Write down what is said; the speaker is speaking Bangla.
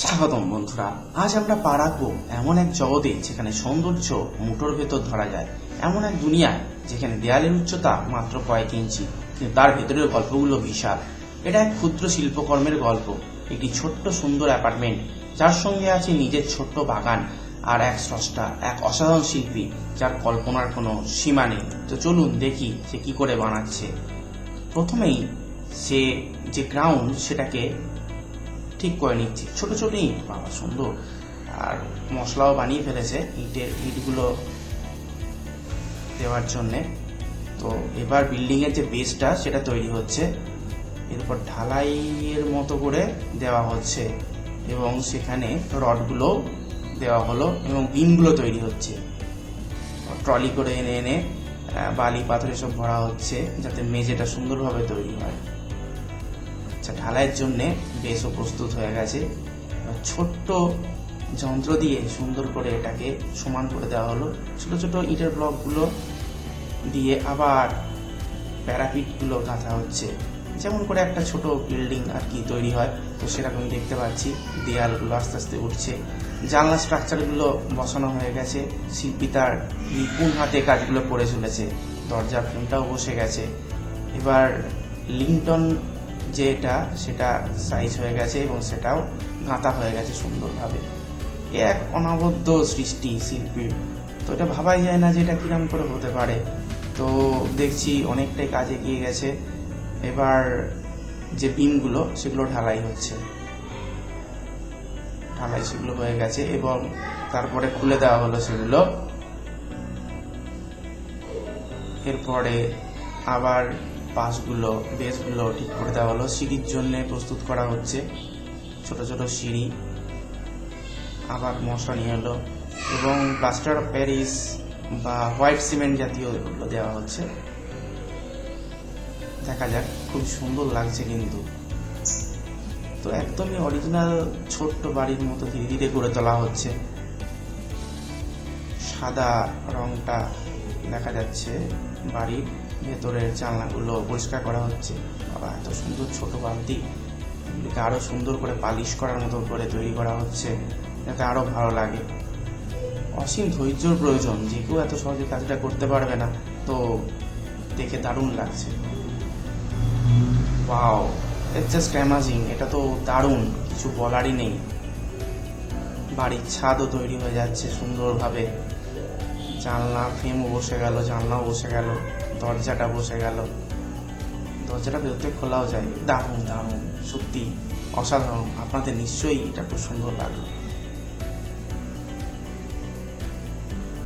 স্বাগতম বন্ধুরা। আজ আমরা পা রাখবো এমন এক জগতে যেখানে সৌন্দর্য মুঠোর ভেতর ধরা যায়, এমন এক দুনিয়ায় যেখানে দেয়ালের উচ্চতা মাত্র কয়েক ইঞ্চি, কিন্তু তার ভেতরের গল্পগুলো বিশাল। এটা এক ক্ষুদ্র শিল্পকর্মের গল্প, একটি ছোট্ট সুন্দর অ্যাপার্টমেন্ট যার সঙ্গে আছে নিজের ছোট্ট বাগান, আর এক স্রষ্টা, এক অসাধারণ শিল্পী যার কল্পনার কোনো সীমা নেই। তো চলুন দেখি সে কি করে বানাচ্ছে। প্রথমেই সে যে গ্রাউন্ড সেটাকে ঠিক করে নিচ্ছি, ছোট ছোট ইট, বাবা সুন্দর, আর মশলাও বানিয়ে ফেলেছে ইটগুলো দেওয়ার জন্যে। তো এবার বিল্ডিং এর যে বেসটা সেটা তৈরি হচ্ছে, এরপর ঢালাইয়ের মতো করে দেওয়া হচ্ছে এবং সেখানে রডগুলো দেওয়া হলো এবং বিমগুলো তৈরি হচ্ছে। ট্রলি করে এনে এনে বালি পাথর এসব ভরা হচ্ছে যাতে মেঝেটা সুন্দরভাবে তৈরি হয়। আচ্ছা, ঢালাইয়ের জন্যে বেসও প্রস্তুত হয়ে গেছে। ছোট্ট যন্ত্র দিয়ে সুন্দর করে এটাকে সমান করে দেওয়া হলো। ছোট ছোট ইটের ব্লকগুলো দিয়ে আবার প্যারাপিটগুলো গাঁথা হচ্ছে, যেমন করে একটা ছোট বিল্ডিং আর কি তৈরি হয়। তো সেরকম দেখতে পাচ্ছি দেয়ালগুলো আস্তে আস্তে উঠছে, জানলা স্ট্রাকচারগুলো বসানো হয়ে গেছে। শিল্পী তার নিপুণ হাতে কাজগুলো করে চলেছে, দরজার ফ্রেমটাও বসে গেছে। এবার লিংটন যেটা সেটা সাইজ হয়ে গেছে এবং সেটাও গাঁথা হয়ে গেছে সুন্দরভাবে। এক অনবদ্য সৃষ্টি শিল্পীর, তো এটা ভাবাই যায় না যে এটা কিরম করে হতে পারে। তো দেখছি অনেকটাই কাজ এগিয়ে গেছে। এবার যে বিমগুলো সেগুলো ঢালাই হচ্ছে, ঢালাই সেগুলো হয়ে গেছে এবং তারপরে খুলে দেওয়া হলো সেগুলো। এরপরে আবার পাশগুলো বেসগুলো ঠিক করে দেওয়া হলো। সিঁড়ির জন্য প্রস্তুত করা হচ্ছে, ছোট ছোট সিঁড়ি। আবার মশলা নিয়ে এলো এবং প্লাস্টার অফ প্যারিস বা হোয়াইট সিমেন্ট জাতীয় এগুলো দেওয়া হচ্ছে। দেখা যাক, খুব সুন্দর লাগছে কিন্তু। তো একদমই অরিজিনাল ছোট্ট বাড়ির মতো ধীরে ধীরে গড়ে তোলা হচ্ছে। সাদা রংটা দেখা যাচ্ছে, বাড়ির ভেতরের জানলাগুলো পরিষ্কার করা হচ্ছে। বাবা, এত সুন্দর ছোট বালতি, এগুলিকে আরো সুন্দর করে পালিশ করার মতো করে তৈরি করা হচ্ছে যাতে আরো ভালো লাগে। অসীম ধৈর্যর প্রয়োজন, যে কেউ এত সহজে কাজটা করতে পারবে না। তো দেখে দারুণ লাগছে। Wow, it's just amazing. এটা তো দারুণ, কিছু বলারই নেই। বাড়ির ছাদও তৈরি হয়ে যাচ্ছে সুন্দরভাবে, জানলা ফ্রেমও বসে গেল, জানলাও বসে গেল, দরজাটা বসে গেল, দরজাটা বেরোতে খোলাও যায়। দারুণ দারুণ, সত্যি অসাধারণ। আপনাদের নিশ্চয়ই এটা খুব সুন্দর লাগলো।